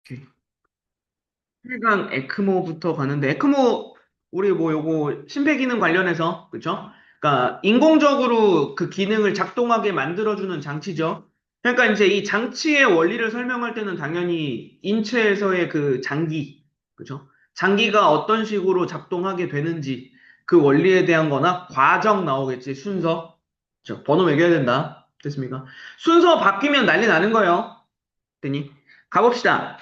오케이. 혈관 에크모부터 가는데, 에크모, 우리 뭐 요거 심폐기능 관련해서, 그쵸? 그러니까 인공적으로 그 기능을 작동하게 만들어주는 장치죠. 그러니까 이제 이 장치의 원리를 설명할 때는 당연히 인체에서의 그 장기, 그쵸? 장기가 어떤 식으로 작동하게 되는지 그 원리에 대한 거나 과정 나오겠지, 순서. 번호 매겨야 된다. 됐습니까? 순서 바뀌면 난리 나는 거예요. 됐니? 가봅시다.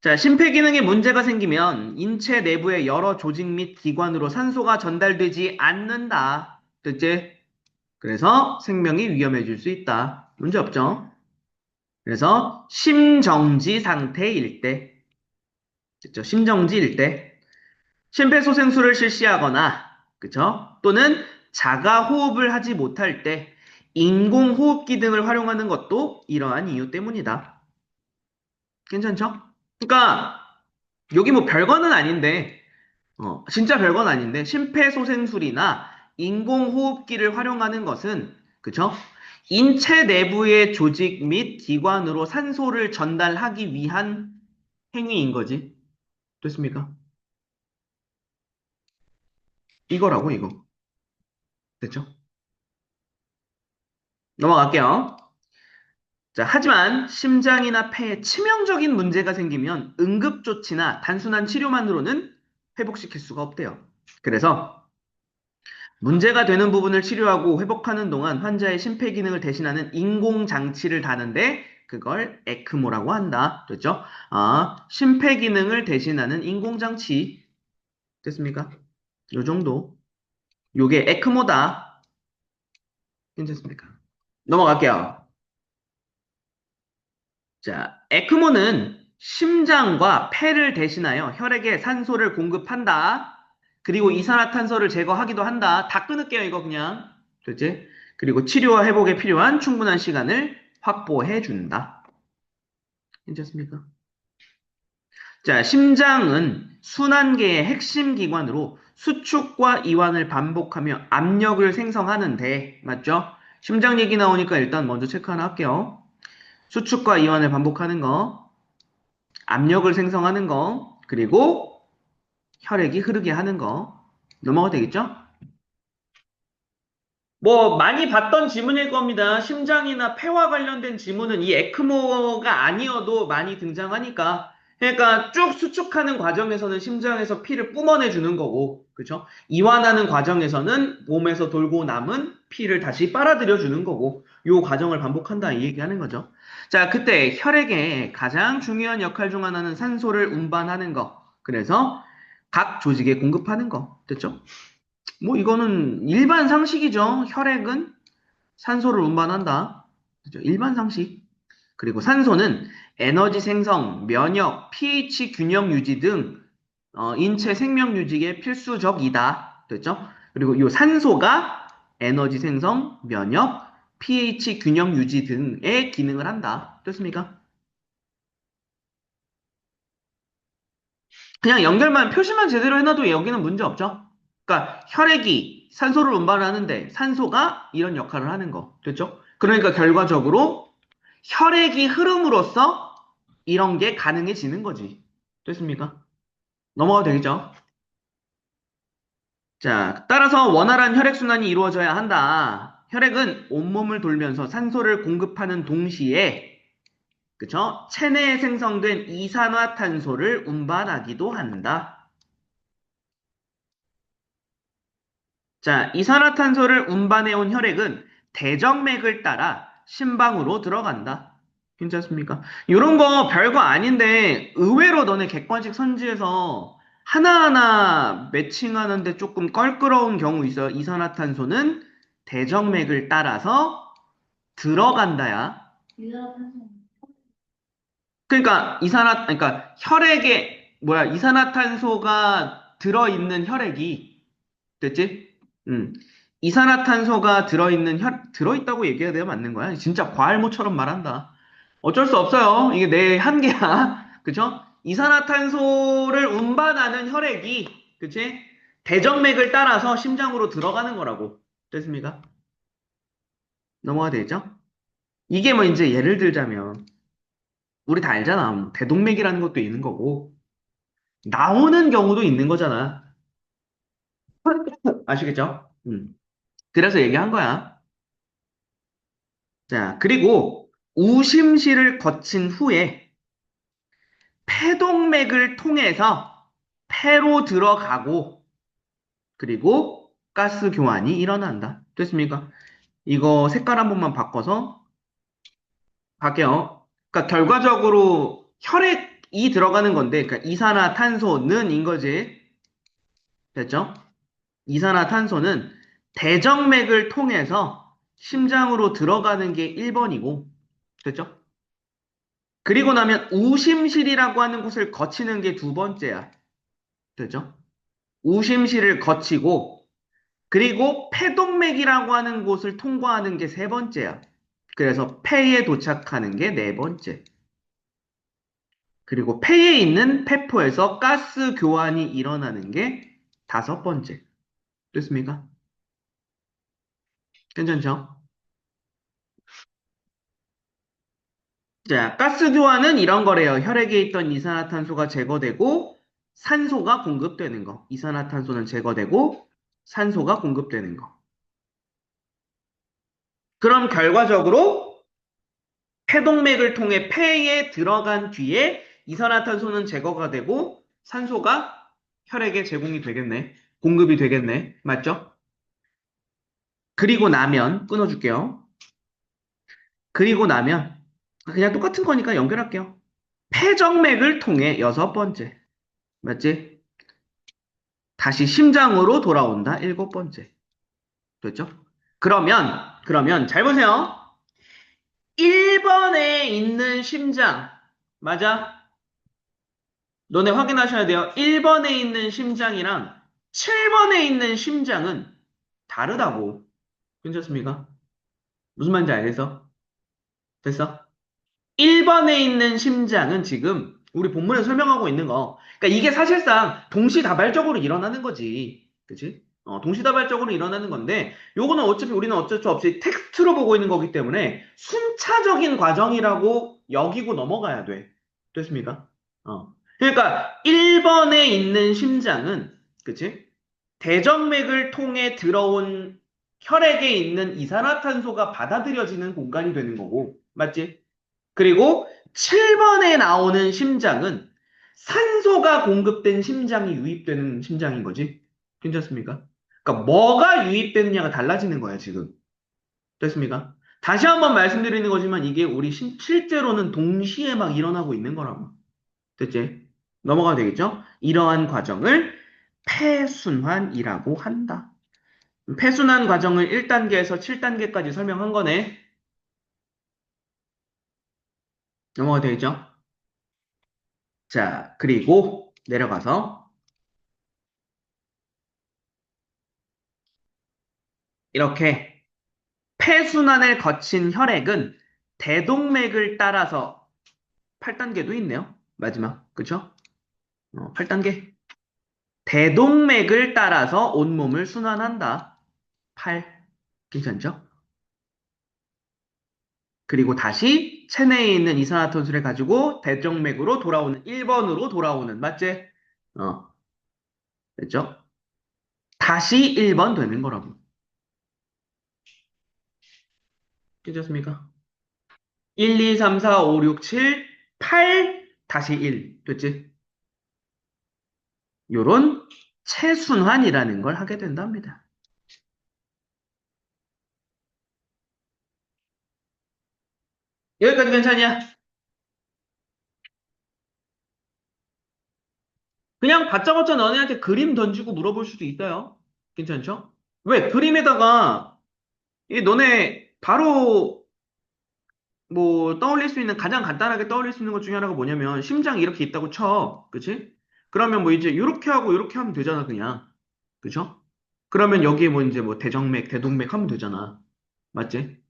자, 심폐기능에 문제가 생기면 인체 내부의 여러 조직 및 기관으로 산소가 전달되지 않는다. 됐지? 그래서 생명이 위험해질 수 있다. 문제 없죠? 그래서 심정지 상태일 때, 됐죠? 심정지일 때 심폐소생술을 실시하거나, 그쵸? 또는 자가 호흡을 하지 못할 때 인공호흡기 등을 활용하는 것도 이러한 이유 때문이다. 괜찮죠? 그러니까 여기 뭐 별거는 아닌데 진짜 별건 아닌데, 심폐소생술이나 인공호흡기를 활용하는 것은, 그쵸? 인체 내부의 조직 및 기관으로 산소를 전달하기 위한 행위인 거지. 됐습니까? 이거라고, 이거. 됐죠? 넘어갈게요. 자, 하지만 심장이나 폐에 치명적인 문제가 생기면 응급조치나 단순한 치료만으로는 회복시킬 수가 없대요. 그래서 문제가 되는 부분을 치료하고 회복하는 동안 환자의 심폐기능을 대신하는 인공장치를 다는데 그걸 에크모라고 한다. 됐죠? 아, 심폐기능을 대신하는 인공장치. 됐습니까? 요 정도. 요게 에크모다. 괜찮습니까? 넘어갈게요. 자, 에크모는 심장과 폐를 대신하여 혈액에 산소를 공급한다. 그리고 이산화탄소를 제거하기도 한다. 다 끊을게요, 이거 그냥. 됐지? 그리고 치료와 회복에 필요한 충분한 시간을 확보해 준다. 괜찮습니까? 자, 심장은 순환계의 핵심 기관으로 수축과 이완을 반복하며 압력을 생성하는데, 맞죠? 심장 얘기 나오니까 일단 먼저 체크 하나 할게요. 수축과 이완을 반복하는 거, 압력을 생성하는 거, 그리고 혈액이 흐르게 하는 거. 넘어가도 되겠죠? 뭐 많이 봤던 지문일 겁니다. 심장이나 폐와 관련된 지문은 이 에크모가 아니어도 많이 등장하니까. 그러니까 쭉 수축하는 과정에서는 심장에서 피를 뿜어내 주는 거고, 그렇죠? 이완하는 과정에서는 몸에서 돌고 남은 피를 다시 빨아들여 주는 거고, 요 과정을 반복한다 이 얘기하는 거죠. 자, 그때 혈액에 가장 중요한 역할 중 하나는 산소를 운반하는 거. 그래서 각 조직에 공급하는 거. 됐죠? 뭐 이거는 일반 상식이죠. 혈액은 산소를 운반한다. 그죠? 일반 상식. 그리고 산소는 에너지 생성, 면역, pH 균형 유지 등 인체 생명 유지에 필수적이다. 됐죠? 그리고 이 산소가 에너지 생성, 면역, pH 균형 유지 등의 기능을 한다. 됐습니까? 그냥 연결만 표시만 제대로 해놔도 여기는 문제 없죠. 그러니까 혈액이 산소를 운반하는데 산소가 이런 역할을 하는 거. 됐죠? 그러니까 결과적으로 혈액이 흐름으로써 이런 게 가능해지는 거지. 됐습니까? 넘어가도 되겠죠? 자, 따라서 원활한 혈액순환이 이루어져야 한다. 혈액은 온몸을 돌면서 산소를 공급하는 동시에, 그쵸? 체내에 생성된 이산화탄소를 운반하기도 한다. 자, 이산화탄소를 운반해온 혈액은 대정맥을 따라 심방으로 들어간다. 괜찮습니까? 이런 거 별거 아닌데 의외로 너네 객관식 선지에서 하나하나 매칭하는데 조금 껄끄러운 경우 있어요. 이산화탄소는 대정맥을 따라서 들어간다야. 그러니까 그러니까 혈액에 이산화탄소가 들어있는 혈액이 됐지? 이산화탄소가 들어있다고 얘기해야 돼요? 맞는 거야? 진짜 과할모처럼 말한다. 어쩔 수 없어요. 이게 내 한계야. 그쵸? 이산화탄소를 운반하는 혈액이, 그치? 대정맥을 따라서 심장으로 들어가는 거라고. 됐습니까? 넘어가 되겠죠? 이게 뭐 이제 예를 들자면, 우리 다 알잖아. 뭐 대동맥이라는 것도 있는 거고, 나오는 경우도 있는 거잖아. 아시겠죠? 그래서 얘기한 거야. 자, 그리고 우심실을 거친 후에 폐동맥을 통해서 폐로 들어가고, 그리고 가스 교환이 일어난다. 됐습니까? 이거 색깔 한 번만 바꿔서 갈게요. 그러니까 결과적으로 혈액이 들어가는 건데, 그러니까 이산화탄소는 인 거지. 됐죠? 이산화탄소는 대정맥을 통해서 심장으로 들어가는 게 1번이고, 됐죠? 그리고 나면 우심실이라고 하는 곳을 거치는 게 두 번째야. 됐죠? 우심실을 거치고, 그리고 폐동맥이라고 하는 곳을 통과하는 게 세 번째야. 그래서 폐에 도착하는 게 네 번째. 그리고 폐에 있는 폐포에서 가스 교환이 일어나는 게 다섯 번째. 됐습니까? 괜찮죠? 자, 가스 교환은 이런 거래요. 혈액에 있던 이산화탄소가 제거되고 산소가 공급되는 거. 이산화탄소는 제거되고 산소가 공급되는 거. 그럼 결과적으로 폐동맥을 통해 폐에 들어간 뒤에 이산화탄소는 제거가 되고 산소가 혈액에 제공이 되겠네. 공급이 되겠네. 맞죠? 그리고 나면 끊어줄게요. 그리고 나면 그냥 똑같은 거니까 연결할게요. 폐정맥을 통해 여섯 번째. 맞지? 다시 심장으로 돌아온다. 일곱 번째. 됐죠? 그러면 잘 보세요. 1번에 있는 심장. 맞아? 너네 확인하셔야 돼요. 1번에 있는 심장이랑 7번에 있는 심장은 다르다고. 괜찮습니까? 무슨 말인지 알겠어? 됐어? 1번에 있는 심장은 지금 우리 본문에 설명하고 있는 거. 그러니까 이게 사실상 동시다발적으로 일어나는 거지. 그치? 동시다발적으로 일어나는 건데, 요거는 어차피 우리는 어쩔 수 없이 텍스트로 보고 있는 거기 때문에 순차적인 과정이라고 여기고 넘어가야 돼. 됐습니까? 그러니까 1번에 있는 심장은, 그치? 대정맥을 통해 들어온 혈액에 있는 이산화탄소가 받아들여지는 공간이 되는 거고, 맞지? 그리고 7번에 나오는 심장은 산소가 공급된 심장이 유입되는 심장인 거지. 괜찮습니까? 그러니까 뭐가 유입되느냐가 달라지는 거야, 지금. 됐습니까? 다시 한번 말씀드리는 거지만 이게 우리 실제로는 동시에 막 일어나고 있는 거라고. 됐지? 넘어가도 되겠죠? 이러한 과정을 폐순환이라고 한다. 폐순환 과정을 1단계에서 7단계까지 설명한 거네. 넘어가도 되겠죠? 자, 그리고 내려가서 이렇게 폐순환을 거친 혈액은 대동맥을 따라서 8단계도 있네요. 마지막. 그쵸? 8단계. 대동맥을 따라서 온몸을 순환한다. 8. 괜찮죠? 그리고 다시 체내에 있는 이산화탄소를 가지고 대정맥으로 돌아오는 1번으로 돌아오는. 맞지? 어, 됐죠? 다시 1번 되는 거라고. 괜찮습니까? 1, 2, 3, 4, 5, 6, 7, 8, 다시 1. 됐지? 요런 체순환이라는 걸 하게 된답니다. 여기까지 괜찮냐? 그냥 다짜고짜 너네한테 그림 던지고 물어볼 수도 있어요. 괜찮죠? 왜? 그림에다가 이 너네 바로 뭐 떠올릴 수 있는 가장 간단하게 떠올릴 수 있는 것 중에 하나가 뭐냐면 심장이 이렇게 있다고 쳐. 그치? 그러면 뭐 이제 이렇게 하고 이렇게 하면 되잖아, 그냥. 그죠? 그러면 여기에 뭐 이제 뭐 대정맥, 대동맥 하면 되잖아. 맞지?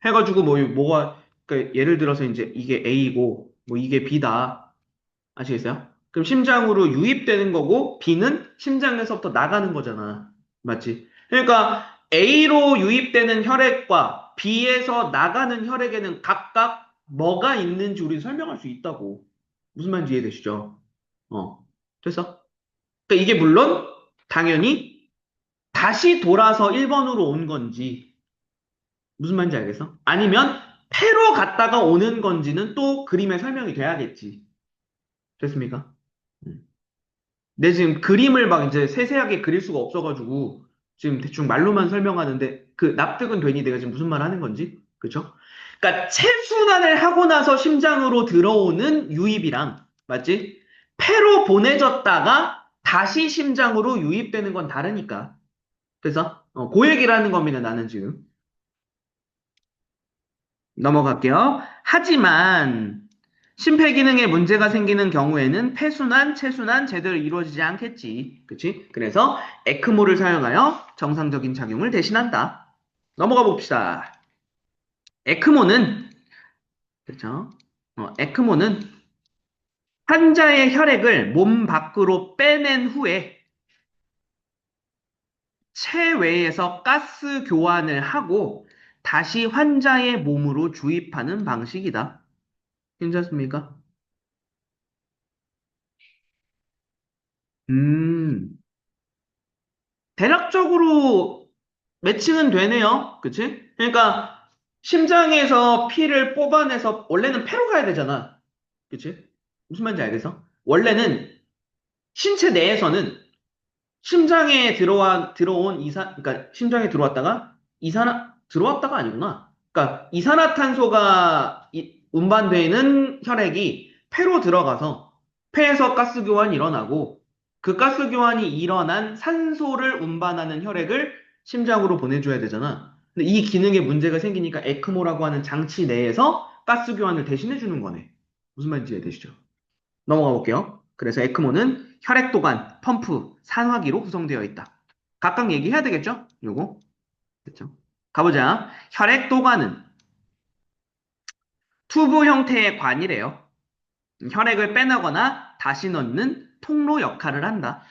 해가지고 뭐가, 그러니까 예를 들어서 이제 이게 A고, 뭐 이게 B다. 아시겠어요? 그럼 심장으로 유입되는 거고, B는 심장에서부터 나가는 거잖아. 맞지? 그러니까 A로 유입되는 혈액과 B에서 나가는 혈액에는 각각 뭐가 있는지 우리 설명할 수 있다고. 무슨 말인지 이해되시죠? 어. 됐어? 그러니까 이게 물론 당연히 다시 돌아서 1번으로 온 건지 무슨 말인지 알겠어? 아니면 패로 갔다가 오는 건지는 또 그림에 설명이 돼야겠지. 됐습니까? 음. 내 지금 그림을 막 이제 세세하게 그릴 수가 없어가지고 지금 대충 말로만 설명하는데 그 납득은 되니 내가 지금 무슨 말 하는 건지? 그쵸? 그러니까 체순환을 하고 나서 심장으로 들어오는 유입이랑 맞지? 폐로 보내졌다가 다시 심장으로 유입되는 건 다르니까. 그래서 그 얘기를 하는 겁니다. 나는 지금. 넘어갈게요. 하지만 심폐기능에 문제가 생기는 경우에는 폐순환, 체순환 제대로 이루어지지 않겠지. 그치? 그래서 에크모를 사용하여 정상적인 작용을 대신한다. 넘어가 봅시다. 에크모는, 그렇죠? 에크모는 환자의 혈액을 몸 밖으로 빼낸 후에 체외에서 가스 교환을 하고 다시 환자의 몸으로 주입하는 방식이다. 괜찮습니까? 음, 대략적으로 매칭은 되네요. 그치? 그러니까 심장에서 피를 뽑아내서 원래는 폐로 가야 되잖아. 그치? 무슨 말인지 알겠어? 원래는 신체 내에서는 심장에 들어온 그러니까 심장에 들어왔다가 들어왔다가 아니구나. 그러니까 이산화탄소가 운반되는 혈액이 폐로 들어가서 폐에서 가스 교환이 일어나고 그 가스 교환이 일어난 산소를 운반하는 혈액을 심장으로 보내줘야 되잖아. 근데 이 기능에 문제가 생기니까 에크모라고 하는 장치 내에서 가스 교환을 대신해 주는 거네. 무슨 말인지 이해되시죠? 넘어가 볼게요. 그래서 에크모는 혈액도관, 펌프, 산화기로 구성되어 있다. 각각 얘기해야 되겠죠? 요거. 그렇죠? 가보자. 혈액도관은 튜브 형태의 관이래요. 혈액을 빼내거나 다시 넣는 통로 역할을 한다.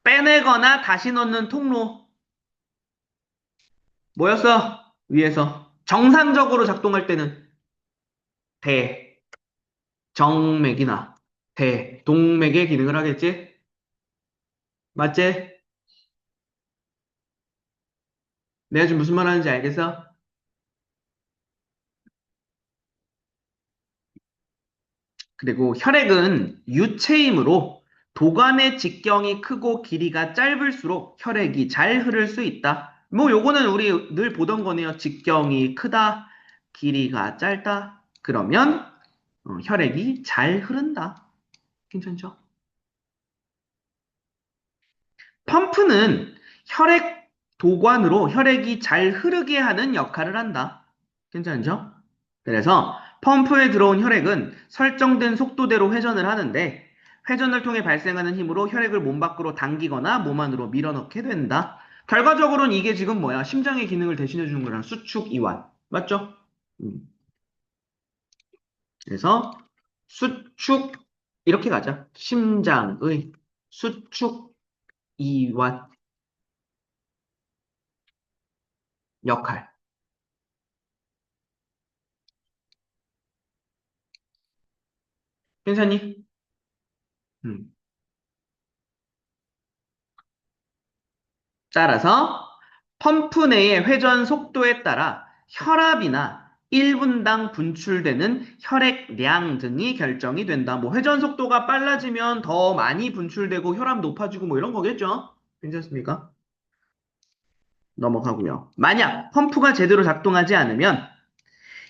빼내거나 다시 넣는 통로. 뭐였어? 위에서. 정상적으로 작동할 때는 대, 정맥이나 대, 동맥의 기능을 하겠지? 맞지? 내가 지금 무슨 말 하는지 알겠어? 그리고 혈액은 유체이므로 도관의 직경이 크고 길이가 짧을수록 혈액이 잘 흐를 수 있다. 뭐 요거는 우리 늘 보던 거네요. 직경이 크다, 길이가 짧다. 그러면 혈액이 잘 흐른다. 괜찮죠? 펌프는 혈액 도관으로 혈액이 잘 흐르게 하는 역할을 한다. 괜찮죠? 그래서 펌프에 들어온 혈액은 설정된 속도대로 회전을 하는데 회전을 통해 발생하는 힘으로 혈액을 몸 밖으로 당기거나 몸 안으로 밀어넣게 된다. 결과적으로는 이게 지금 뭐야? 심장의 기능을 대신해 주는 거랑 수축 이완. 맞죠? 음. 그래서 수축 이렇게 가자. 심장의 수축 이완 역할. 괜찮니? 음. 따라서 펌프 내의 회전 속도에 따라 혈압이나 1분당 분출되는 혈액량 등이 결정이 된다. 뭐 회전 속도가 빨라지면 더 많이 분출되고 혈압 높아지고 뭐 이런 거겠죠? 괜찮습니까? 넘어가고요. 만약 펌프가 제대로 작동하지 않으면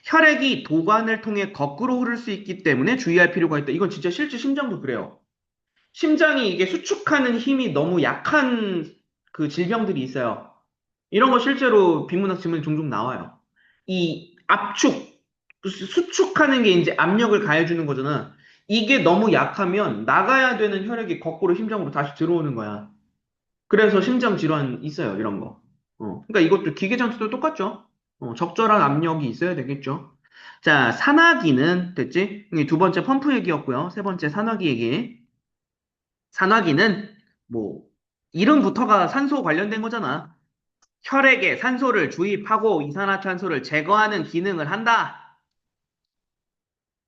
혈액이 도관을 통해 거꾸로 흐를 수 있기 때문에 주의할 필요가 있다. 이건 진짜 실제 심장도 그래요. 심장이 이게 수축하는 힘이 너무 약한 그 질병들이 있어요. 이런 거 실제로 빈문학 질문이 종종 나와요. 이 압축, 수축하는 게 이제 압력을 가해주는 거잖아. 이게 너무 약하면 나가야 되는 혈액이 거꾸로 심장으로 다시 들어오는 거야. 그래서 심장 질환 있어요, 이런 거. 그러니까 이것도 기계 장치도 똑같죠. 적절한 압력이 있어야 되겠죠. 자, 산화기는 됐지? 이게 두 번째 펌프 얘기였고요. 세 번째 산화기 얘기. 산화기는 뭐 이름부터가 산소 관련된 거잖아. 혈액에 산소를 주입하고 이산화탄소를 제거하는 기능을 한다.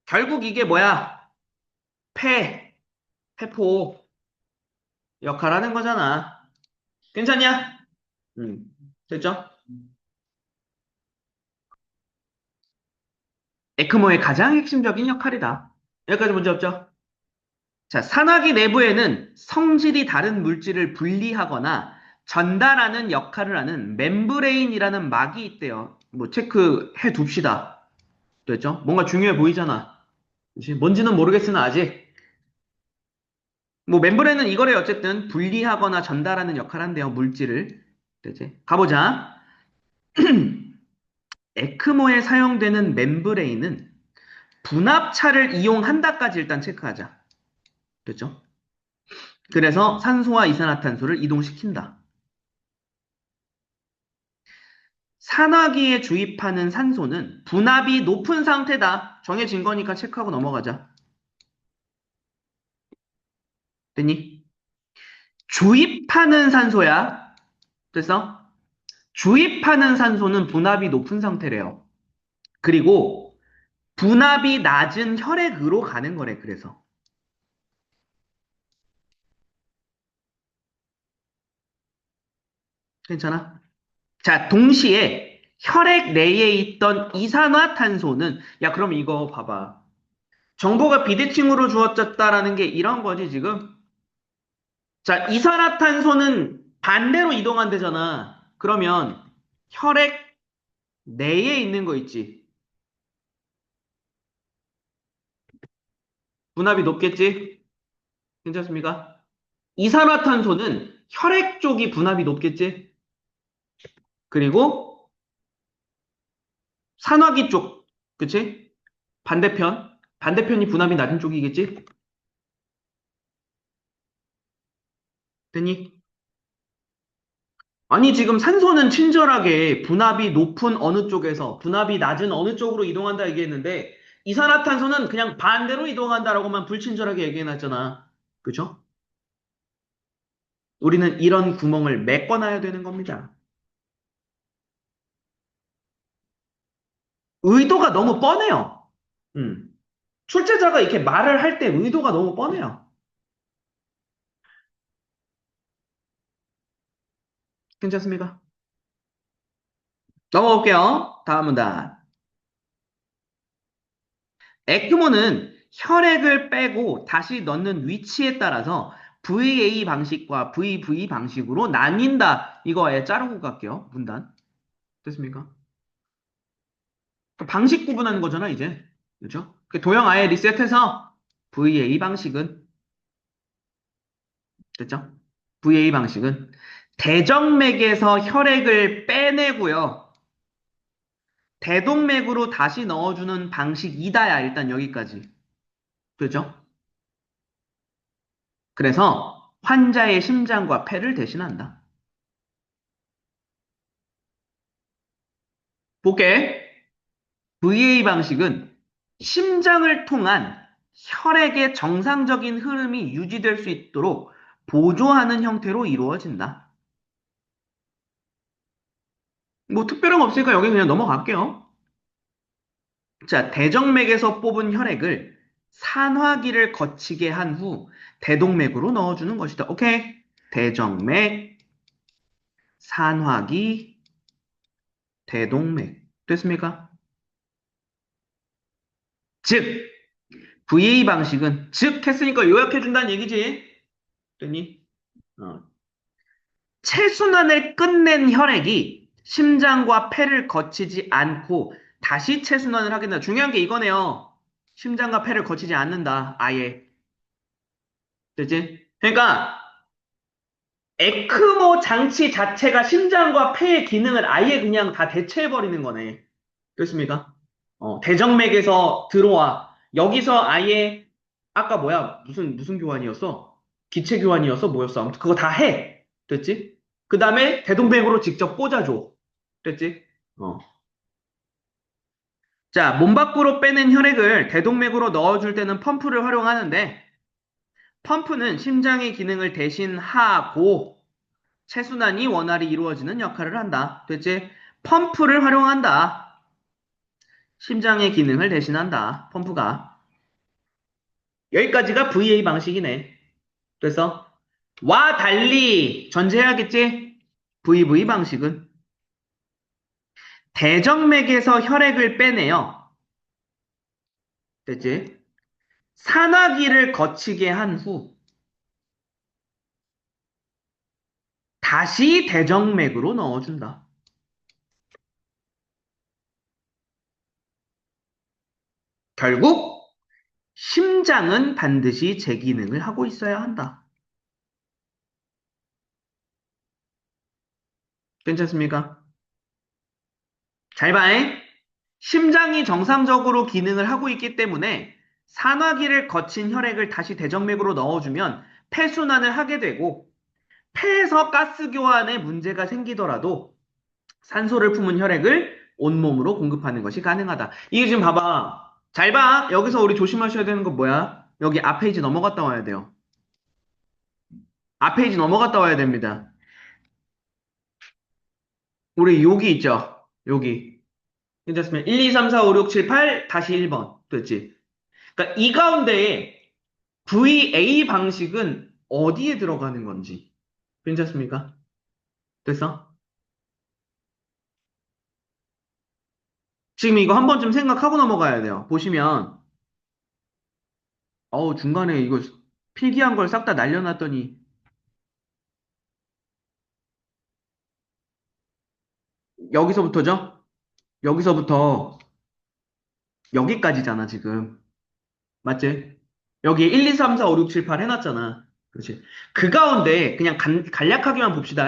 결국 이게 뭐야? 폐, 폐포 역할하는 거잖아. 괜찮냐? 됐죠? 에크모의 가장 핵심적인 역할이다. 여기까지 문제 없죠? 자, 산화기 내부에는 성질이 다른 물질을 분리하거나 전달하는 역할을 하는 멤브레인이라는 막이 있대요. 뭐 체크해 둡시다. 됐죠? 뭔가 중요해 보이잖아. 그치? 뭔지는 모르겠으나 아직. 뭐 멤브레인은 이거래 어쨌든 분리하거나 전달하는 역할을 한대요. 물질을. 되지? 가보자. 에크모에 사용되는 멤브레인은 분합차를 이용한다까지 일단 체크하자. 됐죠? 그래서 산소와 이산화탄소를 이동시킨다. 산화기에 주입하는 산소는 분압이 높은 상태다. 정해진 거니까 체크하고 넘어가자. 됐니? 주입하는 산소야. 됐어? 주입하는 산소는 분압이 높은 상태래요. 그리고 분압이 낮은 혈액으로 가는 거래, 그래서. 괜찮아? 자, 동시에 혈액 내에 있던 이산화탄소는, 야, 그럼 이거 봐봐. 정보가 비대칭으로 주어졌다라는 게 이런 거지, 지금? 자, 이산화탄소는 반대로 이동한대잖아. 그러면 혈액 내에 있는 거 있지. 분압이 높겠지? 괜찮습니까? 이산화탄소는 혈액 쪽이 분압이 높겠지? 그리고 산화기 쪽, 그치? 반대편이 분압이 낮은 쪽이겠지? 됐니? 아니, 지금 산소는 친절하게 분압이 높은 어느 쪽에서 분압이 낮은 어느 쪽으로 이동한다 얘기했는데, 이산화탄소는 그냥 반대로 이동한다라고만 불친절하게 얘기해놨잖아. 그죠? 우리는 이런 구멍을 메꿔놔야 되는 겁니다. 의도가 너무 뻔해요. 음. 출제자가 이렇게 말을 할 때 의도가 너무 뻔해요. 괜찮습니까? 넘어갈게요. 다음 문단. 에크모는 혈액을 빼고 다시 넣는 위치에 따라서 VA 방식과 VV 방식으로 나뉜다. 이거 아예 자르고 갈게요. 문단. 됐습니까? 방식 구분하는 거잖아, 이제. 그죠? 도형 아예 리셋해서 VA 방식은, 됐죠? VA 방식은 대정맥에서 혈액을 빼내고요. 대동맥으로 다시 넣어주는 방식이다야, 일단 여기까지. 그죠? 그래서 환자의 심장과 폐를 대신한다. 볼게. VA 방식은 심장을 통한 혈액의 정상적인 흐름이 유지될 수 있도록 보조하는 형태로 이루어진다. 뭐 특별한 거 없으니까 여기 그냥 넘어갈게요. 자, 대정맥에서 뽑은 혈액을 산화기를 거치게 한 후 대동맥으로 넣어주는 것이다. 오케이? 대정맥, 산화기, 대동맥. 됐습니까? 즉, VA 방식은 즉 했으니까 요약해준다는 얘기지. 됐니? 어. 체순환을 끝낸 혈액이 심장과 폐를 거치지 않고 다시 체순환을 하게 된다. 중요한 게 이거네요. 심장과 폐를 거치지 않는다. 아예. 됐지? 그러니까 에크모 장치 자체가 심장과 폐의 기능을 아예 그냥 다 대체해버리는 거네. 그렇습니까? 대정맥에서 들어와. 여기서 아예, 아까 뭐야? 무슨 교환이었어? 기체 교환이었어? 뭐였어? 아무튼 그거 다 해. 됐지? 그 다음에 대동맥으로 직접 꽂아줘. 됐지? 어. 자, 몸 밖으로 빼낸 혈액을 대동맥으로 넣어줄 때는 펌프를 활용하는데, 펌프는 심장의 기능을 대신하고, 체순환이 원활히 이루어지는 역할을 한다. 됐지? 펌프를 활용한다. 심장의 기능을 대신한다. 펌프가. 여기까지가 VA 방식이네. 그래서 와 달리 전제해야겠지? VV 방식은 대정맥에서 혈액을 빼내요. 됐지? 산화기를 거치게 한 후 다시 대정맥으로 넣어준다. 결국 심장은 반드시 제 기능을 하고 있어야 한다. 괜찮습니까? 잘 봐잉. 심장이 정상적으로 기능을 하고 있기 때문에 산화기를 거친 혈액을 다시 대정맥으로 넣어주면 폐순환을 하게 되고 폐에서 가스 교환에 문제가 생기더라도 산소를 품은 혈액을 온몸으로 공급하는 것이 가능하다. 이게 지금 봐봐. 잘 봐. 여기서 우리 조심하셔야 되는 건 뭐야? 여기 앞 페이지 넘어갔다 와야 돼요. 앞 페이지 넘어갔다 와야 됩니다. 우리 여기 있죠? 여기. 괜찮습니다. 1, 2, 3, 4, 5, 6, 7, 8, 다시 1번. 됐지? 그러니까 이 가운데에 VA 방식은 어디에 들어가는 건지. 괜찮습니까? 됐어? 지금 이거 한 번쯤 생각하고 넘어가야 돼요. 보시면, 중간에 이거 필기한 걸 싹 다 날려놨더니, 여기서부터죠? 여기서부터 여기까지잖아, 지금. 맞지? 여기 1, 2, 3, 4, 5, 6, 7, 8 해놨잖아. 그렇지? 그 가운데 그냥 간략하게만 봅시다.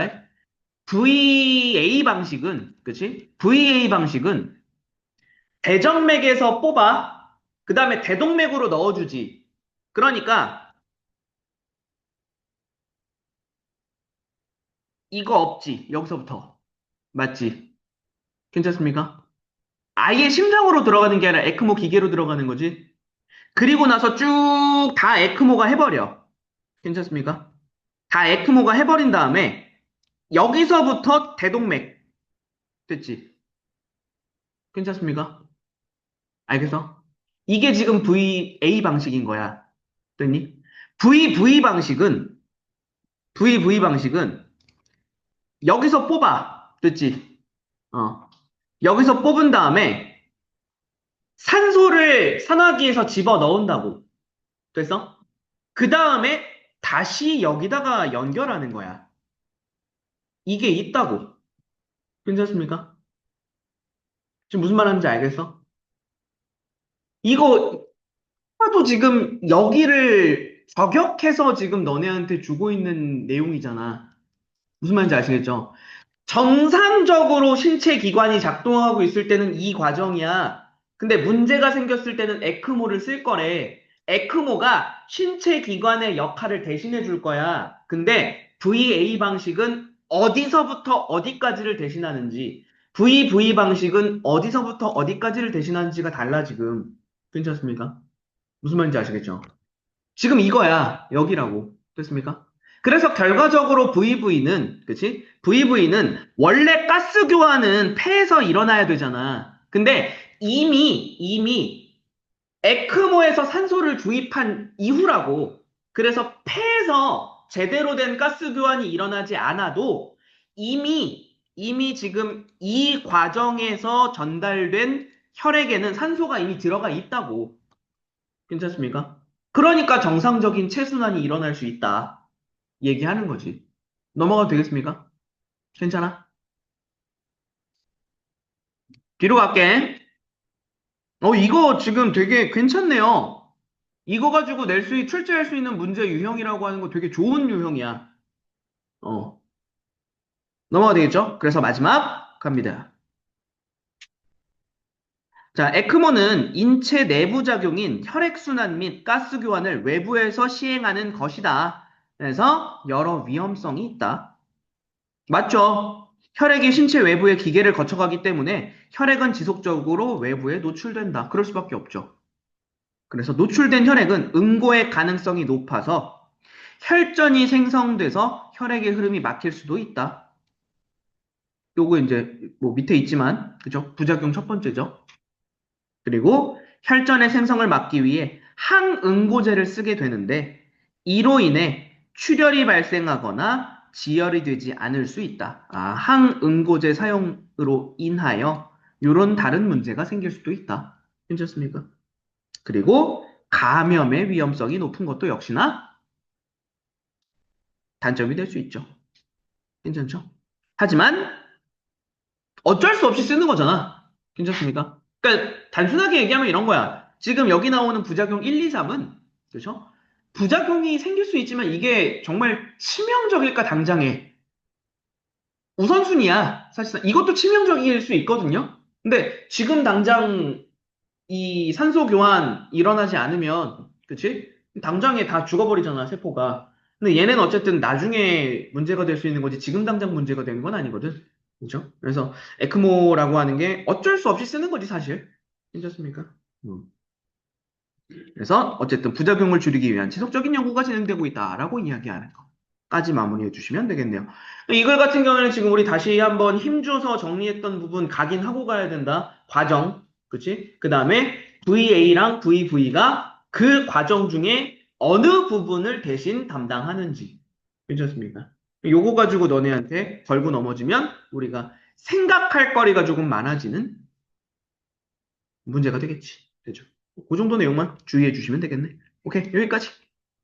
VA 방식은, 그치? VA 방식은 대정맥에서 뽑아, 그 다음에 대동맥으로 넣어주지. 그러니까 이거 없지, 여기서부터. 맞지? 괜찮습니까? 아예 심장으로 들어가는 게 아니라 에크모 기계로 들어가는 거지. 그리고 나서 쭉 다 에크모가 해버려. 괜찮습니까? 다 에크모가 해버린 다음에 여기서부터 대동맥. 됐지? 괜찮습니까? 알겠어? 이게 지금 VA 방식인 거야. 됐니? VV 방식은 VV 방식은 여기서 뽑아. 됐지? 어. 여기서 뽑은 다음에 산소를 산화기에서 집어 넣은다고. 됐어? 그 다음에 다시 여기다가 연결하는 거야. 이게 있다고. 괜찮습니까? 지금 무슨 말 하는지 알겠어? 이거 하도 지금 여기를 저격해서 지금 너네한테 주고 있는 내용이잖아. 무슨 말인지 아시겠죠? 정상적으로 신체 기관이 작동하고 있을 때는 이 과정이야. 근데 문제가 생겼을 때는 에크모를 쓸 거래. 에크모가 신체 기관의 역할을 대신해 줄 거야. 근데 VA 방식은 어디서부터 어디까지를 대신하는지, VV 방식은 어디서부터 어디까지를 대신하는지가 달라, 지금. 괜찮습니까? 무슨 말인지 아시겠죠? 지금 이거야. 여기라고. 됐습니까? 그래서 결과적으로 VV는, 그치? VV는 원래 가스 교환은 폐에서 일어나야 되잖아. 근데 이미 에크모에서 산소를 주입한 이후라고. 그래서 폐에서 제대로 된 가스 교환이 일어나지 않아도 이미 지금 이 과정에서 전달된 혈액에는 산소가 이미 들어가 있다고. 괜찮습니까? 그러니까 정상적인 체순환이 일어날 수 있다. 얘기하는 거지. 넘어가도 되겠습니까? 괜찮아? 뒤로 갈게. 이거 지금 되게 괜찮네요. 이거 가지고 출제할 수 있는 문제 유형이라고 하는 거 되게 좋은 유형이야. 어, 넘어가 되겠죠? 그래서 마지막 갑니다. 자, 에크모는 인체 내부 작용인 혈액순환 및 가스 교환을 외부에서 시행하는 것이다. 그래서 여러 위험성이 있다. 맞죠? 혈액이 신체 외부의 기계를 거쳐가기 때문에 혈액은 지속적으로 외부에 노출된다. 그럴 수밖에 없죠. 그래서 노출된 혈액은 응고의 가능성이 높아서 혈전이 생성돼서 혈액의 흐름이 막힐 수도 있다. 요거 이제 뭐 밑에 있지만, 그죠? 부작용 첫 번째죠. 그리고 혈전의 생성을 막기 위해 항응고제를 쓰게 되는데 이로 인해 출혈이 발생하거나 지혈이 되지 않을 수 있다. 항응고제 사용으로 인하여 이런 다른 문제가 생길 수도 있다. 괜찮습니까? 그리고 감염의 위험성이 높은 것도 역시나 단점이 될 수 있죠. 괜찮죠? 하지만 어쩔 수 없이 쓰는 거잖아. 괜찮습니까? 그러니까 단순하게 얘기하면 이런 거야. 지금 여기 나오는 부작용 1, 2, 3은 그렇죠? 부작용이 생길 수 있지만 이게 정말 치명적일까 당장에 우선순위야. 사실상 이것도 치명적일 수 있거든요. 근데 지금 당장 이 산소 교환 일어나지 않으면 그치? 당장에 다 죽어버리잖아, 세포가. 근데 얘는 어쨌든 나중에 문제가 될 수 있는 거지 지금 당장 문제가 되는 건 아니거든. 그죠? 그래서 에크모라고 하는 게 어쩔 수 없이 쓰는 거지, 사실. 괜찮습니까? 음. 그래서 어쨌든 부작용을 줄이기 위한 지속적인 연구가 진행되고 있다라고 이야기하는 거까지 마무리해 주시면 되겠네요. 이글 같은 경우는 지금 우리 다시 한번 힘줘서 정리했던 부분 각인하고 가야 된다. 과정, 그치? 그 다음에 VA랑 VV가 그 과정 중에 어느 부분을 대신 담당하는지. 괜찮습니까? 요거 가지고 너네한테 걸고 넘어지면 우리가 생각할 거리가 조금 많아지는 문제가 되겠지. 되죠? 그 정도 내용만 주의해 주시면 되겠네. 오케이, 여기까지.